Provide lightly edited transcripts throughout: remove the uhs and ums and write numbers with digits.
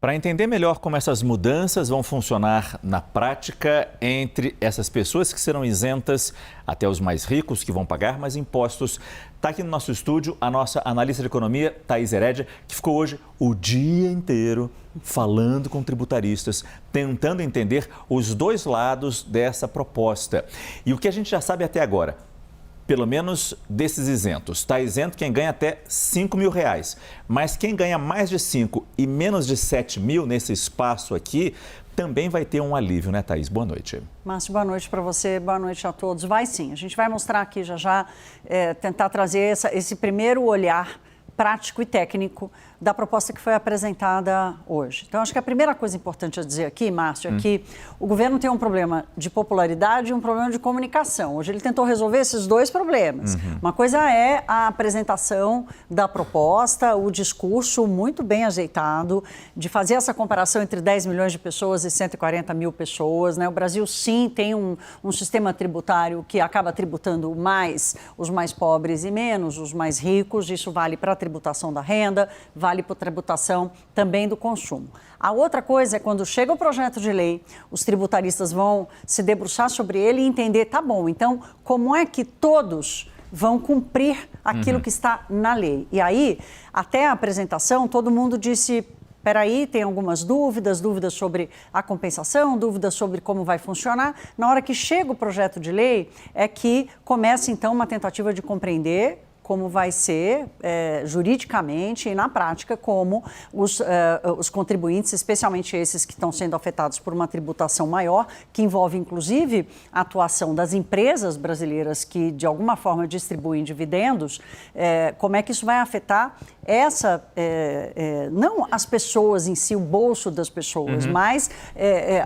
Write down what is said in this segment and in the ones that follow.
Para entender melhor como essas mudanças vão funcionar na prática entre essas pessoas que serão isentas até os mais ricos que vão pagar mais impostos, está aqui no nosso estúdio a nossa analista de economia, Thaís Herédia, que ficou hoje o dia inteiro falando com tributaristas, tentando entender os dois lados dessa proposta. E o que a gente já sabe até agora, pelo menos desses isentos, está isento quem ganha até R$5.000, mas quem ganha mais de 5 e menos de 7 mil nesse espaço aqui, também vai ter um alívio, né, Thaís? Boa noite. Márcio, boa noite para você, boa noite a todos. Vai sim, a gente vai mostrar aqui já tentar trazer esse primeiro olhar prático e técnico da proposta que foi apresentada hoje. Então, acho que a primeira coisa importante a dizer aqui, Márcio, é que o governo tem um problema de popularidade e um problema de comunicação. Hoje ele tentou resolver esses dois problemas. Uma coisa é a apresentação da proposta, o discurso muito bem ajeitado, de fazer essa comparação entre 10 milhões de pessoas e 140 mil pessoas, né? O Brasil, sim, tem um sistema tributário que acaba tributando mais os mais pobres e menos os mais ricos. Isso vale para a tributação da renda, vale para a tributação também do consumo. A outra coisa é quando chega o projeto de lei, os tributaristas vão se debruçar sobre ele e entender, tá bom, então como é que todos vão cumprir aquilo que está na lei? E aí, até a apresentação, todo mundo disse, peraí, tem algumas dúvidas sobre a compensação, dúvidas sobre como vai funcionar. Na hora que chega o projeto de lei, é que começa então uma tentativa de compreender como vai ser juridicamente e na prática, como os contribuintes, especialmente esses que estão sendo afetados por uma tributação maior, que envolve inclusive a atuação das empresas brasileiras que de alguma forma distribuem dividendos, como é que isso vai afetar não as pessoas em si, o bolso das pessoas, mas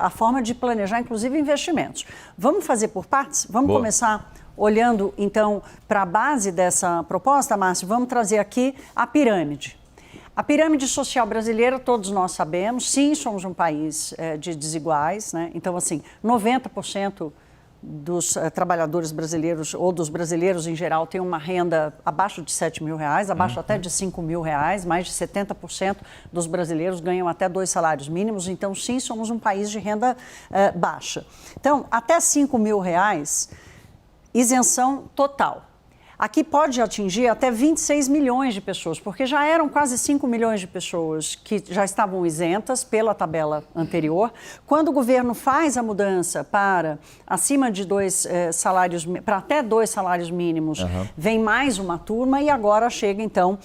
a forma de planejar inclusive investimentos. Vamos fazer por partes? Vamos começar olhando, então, para a base dessa proposta, Márcio, vamos trazer aqui a pirâmide. A pirâmide social brasileira, todos nós sabemos, sim, somos um país de desiguais, né? Então, assim, 90% dos trabalhadores brasileiros, ou dos brasileiros em geral, tem uma renda abaixo de R$7.000, abaixo até de R$5.000, mais de 70% dos brasileiros ganham até 2 salários mínimos, então, sim, somos um país de renda baixa. Então, até R$5.000, isenção total. Aqui pode atingir até 26 milhões de pessoas, porque já eram quase 5 milhões de pessoas que já estavam isentas pela tabela anterior. Quando o governo faz a mudança para acima de 2 salários, para até 2 salários mínimos, vem mais uma turma e agora chega, então,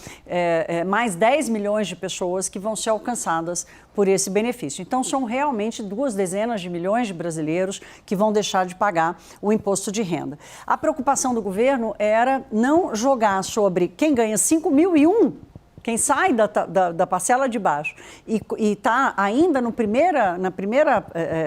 mais 10 milhões de pessoas que vão ser alcançadas por esse benefício. Então, são realmente 2 dezenas de milhões de brasileiros que vão deixar de pagar o imposto de renda. A preocupação do governo era não jogar sobre quem ganha 5.001, quem sai da parcela de baixo e está ainda na primeira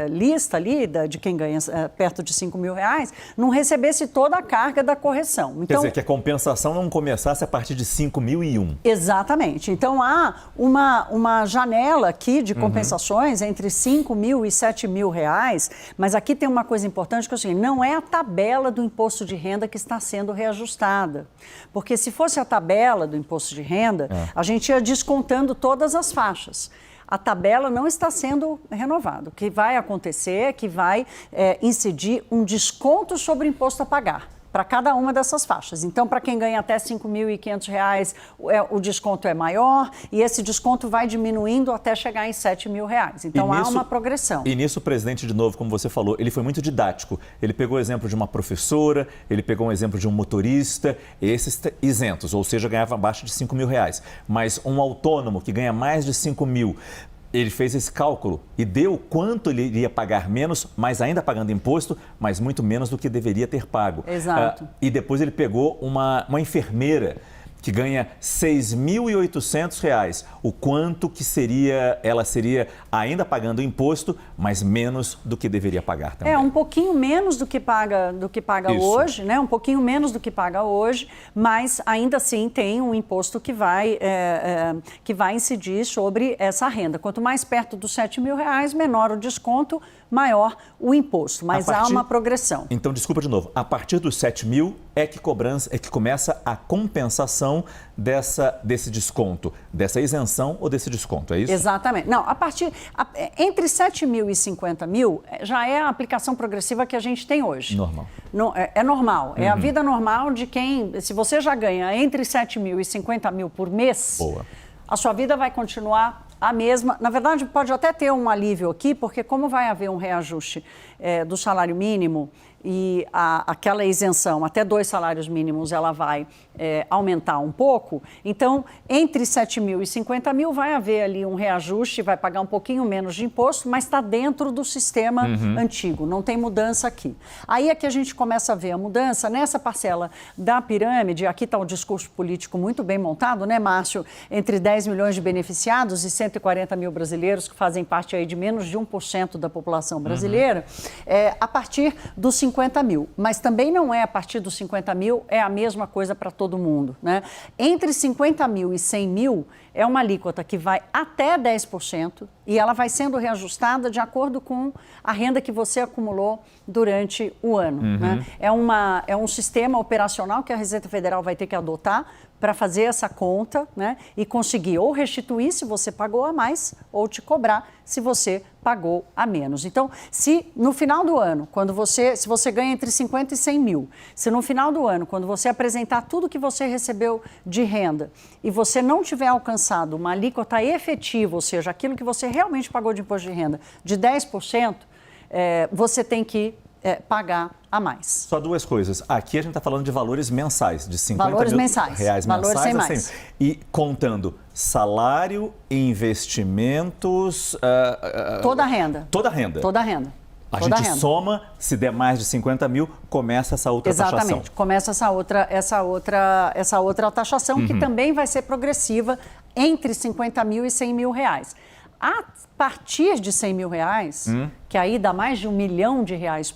lista ali de quem ganha perto de R$5.000, não recebesse toda a carga da correção. Então, quer dizer, que a compensação não começasse a partir de 5.001. Exatamente. Então, há uma janela aqui de compensações entre R$5.000 e R$7.000, mas aqui tem uma coisa importante que é o seguinte, não é a tabela do imposto de renda que está sendo reajustada. Porque se fosse a tabela do imposto de renda, a gente ia descontando todas as faixas. A tabela não está sendo renovada. O que vai acontecer é que vai incidir um desconto sobre o imposto a pagar para cada uma dessas faixas. Então, para quem ganha até R$5.500, o desconto é maior e esse desconto vai diminuindo até chegar em R$7.000. Então, há uma progressão. E nisso o presidente, de novo, como você falou, ele foi muito didático. Ele pegou o exemplo de uma professora, ele pegou um exemplo de um motorista, esses isentos, ou seja, ganhava abaixo de R$5.000. Mas um autônomo que ganha mais de 5.000, ele fez esse cálculo e deu quanto ele iria pagar menos, mas ainda pagando imposto, mas muito menos do que deveria ter pago. Exato. E depois ele pegou uma enfermeira que ganha R$6.800, o quanto que ela seria ainda pagando imposto, mas menos do que deveria pagar também. Um pouquinho menos do que paga hoje, né? Um pouquinho menos do que paga hoje, mas ainda assim tem um imposto que vai incidir sobre essa renda. Quanto mais perto dos R$7.000, menor o desconto, maior o imposto, mas há uma progressão. Então, desculpa de novo, a partir dos 7.000 é que começa a compensação desse desconto, dessa isenção ou desse desconto, é isso? Exatamente. Não, entre 7 mil e 50 mil já é a aplicação progressiva que a gente tem hoje. Normal. É normal. É a vida normal de quem, se você já ganha entre 7 mil e 50 mil por mês, boa, a sua vida vai continuar a mesma. Na verdade, pode até ter um alívio aqui, porque como vai haver um reajuste do salário mínimo e aquela isenção até 2 salários mínimos ela vai aumentar um pouco, então entre 7 mil e 50 mil vai haver ali um reajuste, vai pagar um pouquinho menos de imposto, mas está dentro do sistema antigo, não tem mudança aqui. Aí é que a gente começa a ver a mudança nessa parcela da pirâmide. Aqui está o discurso político muito bem montado, né, Márcio? Entre 10 milhões de beneficiados e 140 mil brasileiros que fazem parte aí de menos de 1% da população brasileira, a partir dos 50 mil. Mas também não é a partir dos 50 mil, é a mesma coisa para todo mundo, né? Entre 50 mil e 100 mil é uma alíquota que vai até 10% e ela vai sendo reajustada de acordo com a renda que você acumulou durante o ano, né? É um sistema operacional que a Receita Federal vai ter que adotar para fazer essa conta, né, e conseguir ou restituir se você pagou a mais ou te cobrar se você pagou a menos. Então, se no final do ano, se você ganha entre 50 e 100 mil, se no final do ano, quando você apresentar tudo que você recebeu de renda e você não tiver alcançado uma alíquota efetiva, ou seja, aquilo que você realmente pagou de imposto de renda, de 10%, você tem que pagar a mais. Só 2 coisas. Aqui a gente está falando de valores mensais, de 50 valores mil mensais. reais valores mensais. Sem mais. E contando salário, investimentos... toda a renda. Toda a renda. Toda a renda. A gente soma, se der mais de 50 mil, começa essa outra taxação. Exatamente, começa essa outra taxação, que também vai ser progressiva entre 50 mil e 100 mil reais. A partir de 100 mil reais, que aí dá mais de R$1 milhão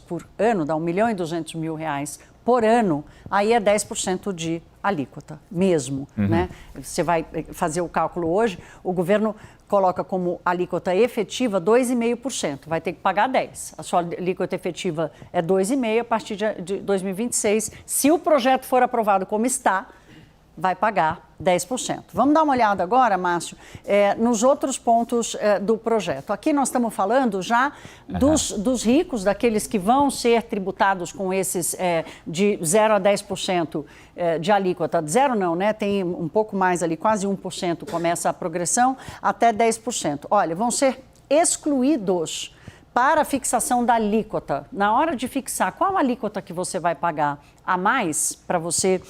por ano, dá R$1.200.000 por ano, aí é 10% de alíquota mesmo, né? Você vai fazer o cálculo hoje, o governo coloca como alíquota efetiva 2,5%, vai ter que pagar 10%. A sua alíquota efetiva é 2,5% a partir de 2026. Se o projeto for aprovado como está, vai pagar 10%. Vamos dar uma olhada agora, Márcio, nos outros pontos do projeto. Aqui nós estamos falando já dos ricos, daqueles que vão ser tributados com esses de 0 a 10% de alíquota. Zero não, né? Tem um pouco mais ali, quase 1% começa a progressão, até 10%. Olha, vão ser excluídos para a fixação da alíquota. Na hora de fixar qual alíquota que você vai pagar a mais para você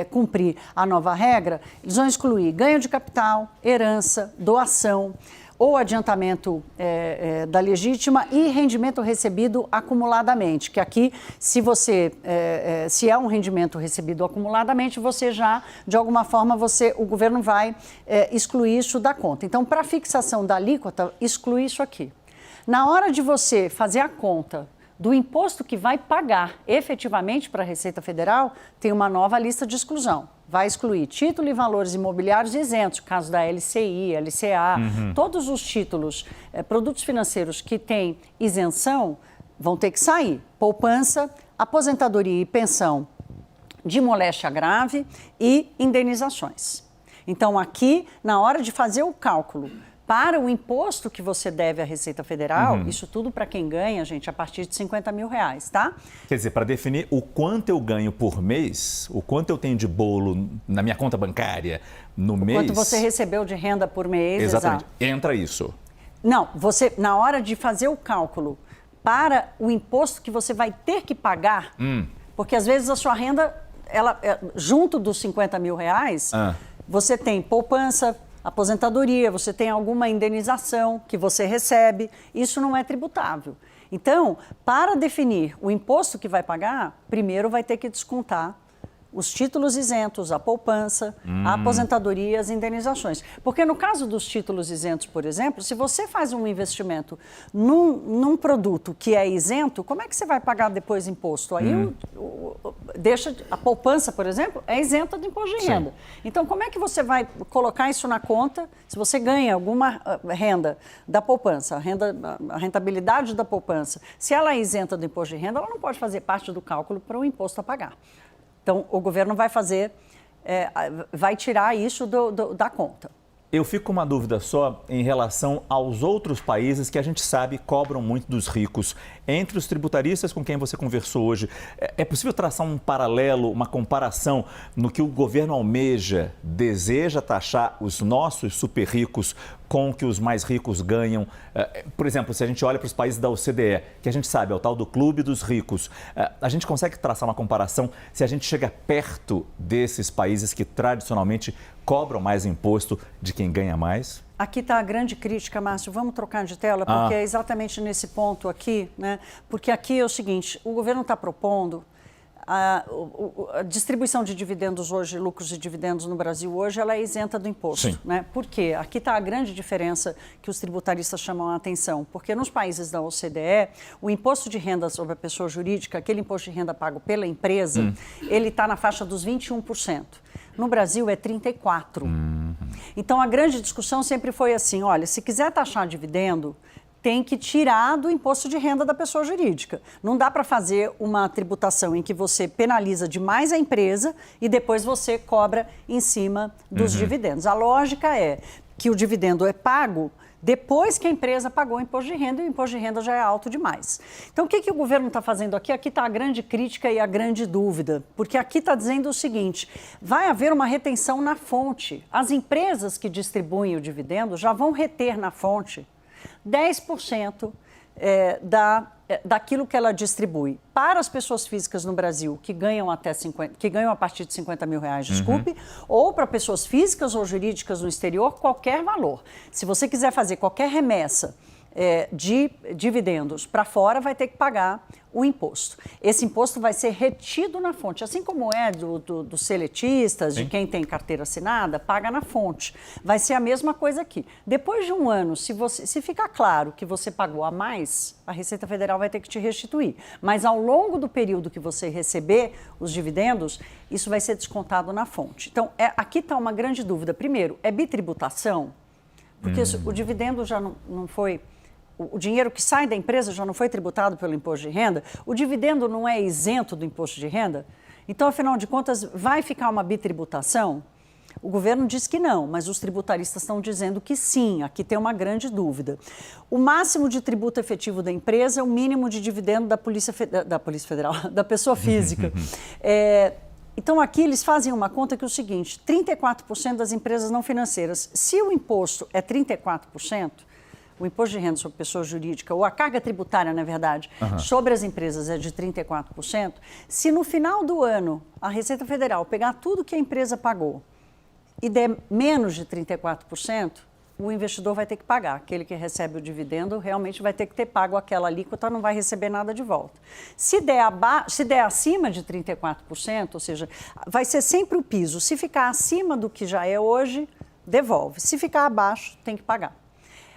cumprir a nova regra, eles vão excluir ganho de capital, herança, doação ou adiantamento da legítima e rendimento recebido acumuladamente, que aqui, se é um rendimento recebido acumuladamente, você já, de alguma forma, o governo vai excluir isso da conta. Então, para a fixação da alíquota, exclui isso aqui. Na hora de você fazer a conta do imposto que vai pagar efetivamente para a Receita Federal, tem uma nova lista de exclusão. Vai excluir título e valores imobiliários isentos, caso da LCI, LCA, todos os títulos, produtos financeiros que têm isenção vão ter que sair. Poupança, aposentadoria e pensão de moléstia grave e indenizações. Então, aqui, na hora de fazer o cálculo para o imposto que você deve à Receita Federal, isso tudo para quem ganha, gente, a partir de 50 mil reais, tá? Quer dizer, para definir o quanto eu ganho por mês, o quanto eu tenho de bolo na minha conta bancária no mês... Quanto você recebeu de renda por mês, exatamente. Exato. Entra isso. Não, você, na hora de fazer o cálculo para o imposto que você vai ter que pagar, porque às vezes a sua renda, junto dos 50 mil reais, você tem poupança, aposentadoria, você tem alguma indenização que você recebe, isso não é tributável. Então, para definir o imposto que vai pagar, primeiro vai ter que descontar os títulos isentos, a poupança, a aposentadoria e as indenizações. Porque no caso dos títulos isentos, por exemplo, se você faz um investimento num produto que é isento, como é que você vai pagar depois imposto? Aí a poupança, por exemplo, é isenta de imposto de renda. Então, como é que você vai colocar isso na conta se você ganha alguma renda da poupança, a rentabilidade da poupança? Se ela é isenta do imposto de renda, ela não pode fazer parte do cálculo para o imposto a pagar. Então, o governo vai vai tirar isso da conta. Eu fico com uma dúvida só em relação aos outros países que a gente sabe cobram muito dos ricos. Entre os tributaristas com quem você conversou hoje, é possível traçar um paralelo, uma comparação no que o governo almeja, deseja taxar os nossos super ricos com o que os mais ricos ganham? Por exemplo, se a gente olha para os países da OCDE, que a gente sabe é o tal do clube dos ricos, a gente consegue traçar uma comparação se a gente chega perto desses países que tradicionalmente cobram mais imposto de quem ganha mais? Aqui está a grande crítica, Márcio. Vamos trocar de tela, porque é exatamente nesse ponto aqui, né? Porque aqui é o seguinte, o governo está propondo a distribuição de dividendos hoje, lucros e dividendos no Brasil hoje, ela é isenta do imposto. Sim. Né? Por quê? Aqui está a grande diferença que os tributaristas chamam a atenção. Porque nos países da OCDE, o imposto de renda sobre a pessoa jurídica, aquele imposto de renda pago pela empresa, ele está na faixa dos 21%. No Brasil é 34%. Então a grande discussão sempre foi assim, olha, se quiser taxar dividendo, tem que tirar do imposto de renda da pessoa jurídica. Não dá para fazer uma tributação em que você penaliza demais a empresa e depois você cobra em cima dos dividendos. A lógica é que o dividendo é pago depois que a empresa pagou o imposto de renda e o imposto de renda já é alto demais. Então, o que o governo está fazendo aqui? Aqui está a grande crítica e a grande dúvida, porque aqui está dizendo o seguinte, vai haver uma retenção na fonte. As empresas que distribuem o dividendo já vão reter na fonte 10% daquilo que ela distribui para as pessoas físicas no Brasil que ganham a partir de 50 mil reais, desculpe, ou para pessoas físicas ou jurídicas no exterior, qualquer valor. Se você quiser fazer qualquer remessa de dividendos para fora, vai ter que pagar o imposto. Esse imposto vai ser retido na fonte, assim como é dos seletistas, de quem tem carteira assinada, paga na fonte. Vai ser a mesma coisa aqui. Depois de um ano, se ficar claro que você pagou a mais, a Receita Federal vai ter que te restituir. Mas ao longo do período que você receber os dividendos, isso vai ser descontado na fonte. Então, aqui está uma grande dúvida. Primeiro, é bitributação? Porque o dividendo já não foi... O dinheiro que sai da empresa já não foi tributado pelo imposto de renda? O dividendo não é isento do imposto de renda? Então, afinal de contas, vai ficar uma bitributação? O governo diz que não, mas os tributaristas estão dizendo que sim. Aqui tem uma grande dúvida. O máximo de tributo efetivo da empresa é o mínimo de dividendo da Polícia Federal, da pessoa física. Então, aqui eles fazem uma conta que é o seguinte, 34% das empresas não financeiras. Se o imposto é 34%, o imposto de renda sobre pessoa jurídica, ou a carga tributária, na verdade, sobre as empresas é de 34%, se no final do ano a Receita Federal pegar tudo que a empresa pagou e der menos de 34%, o investidor vai ter que pagar. Aquele que recebe o dividendo realmente vai ter que ter pago aquela alíquota, não vai receber nada de volta. Se der acima de 34%, ou seja, vai ser sempre o piso. Se ficar acima do que já é hoje, devolve. Se ficar abaixo, tem que pagar.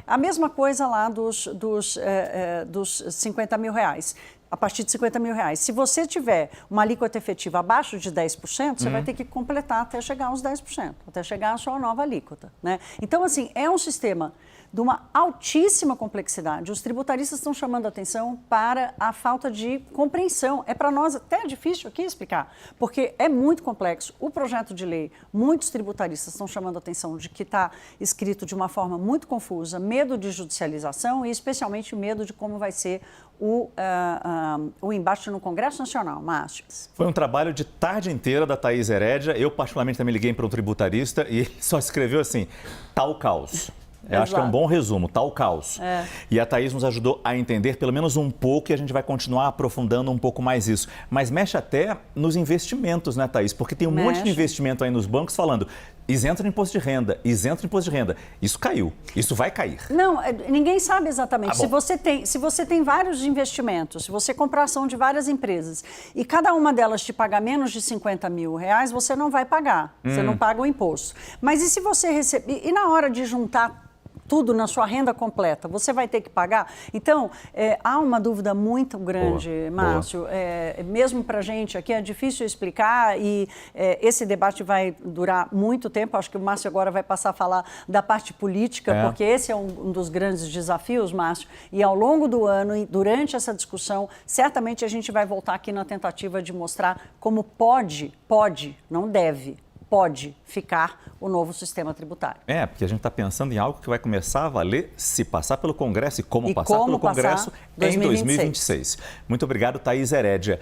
A mesma coisa lá dos 50 mil reais, a partir de 50 mil reais. Se você tiver uma alíquota efetiva abaixo de 10%, você vai ter que completar até chegar aos 10%, até chegar à sua nova alíquota. Né? Então, assim, é um sistema de uma altíssima complexidade. Os tributaristas estão chamando a atenção para a falta de compreensão. É para nós até difícil aqui explicar, porque é muito complexo. O projeto de lei, muitos tributaristas estão chamando a atenção de que está escrito de uma forma muito confusa, medo de judicialização e especialmente medo de como vai ser o embate no Congresso Nacional, Márcio. Foi um trabalho de tarde inteira da Thaís Herédia. Eu, particularmente, também liguei para um tributarista e ele só escreveu assim, tal caos. Eu acho que é um bom resumo, tal caos. E a Thaís nos ajudou a entender pelo menos um pouco e a gente vai continuar aprofundando um pouco mais isso. Mas mexe até nos investimentos, né, Thaís? Porque tem um monte de investimento aí nos bancos falando isento de imposto de renda, isento de imposto de renda. Isso caiu, isso vai cair. Não, ninguém sabe exatamente. Se você tem vários investimentos, se você comprar ação de várias empresas e cada uma delas te pagar menos de 50 mil reais, você não vai pagar, você não paga o imposto. Mas e se você receber, e na hora de juntar tudo na sua renda completa, você vai ter que pagar? Então, há uma dúvida muito grande, Márcio. Mesmo para a gente aqui é difícil explicar e esse debate vai durar muito tempo. Acho que o Márcio agora vai passar a falar da parte política, porque esse é um dos grandes desafios, Márcio. E ao longo do ano, e durante essa discussão, certamente a gente vai voltar aqui na tentativa de mostrar como pode, não deve, pode ficar o novo sistema tributário. Porque a gente está pensando em algo que vai começar a valer se passar pelo Congresso e como passar pelo Congresso em 2026. Muito obrigado, Thaís Herédia.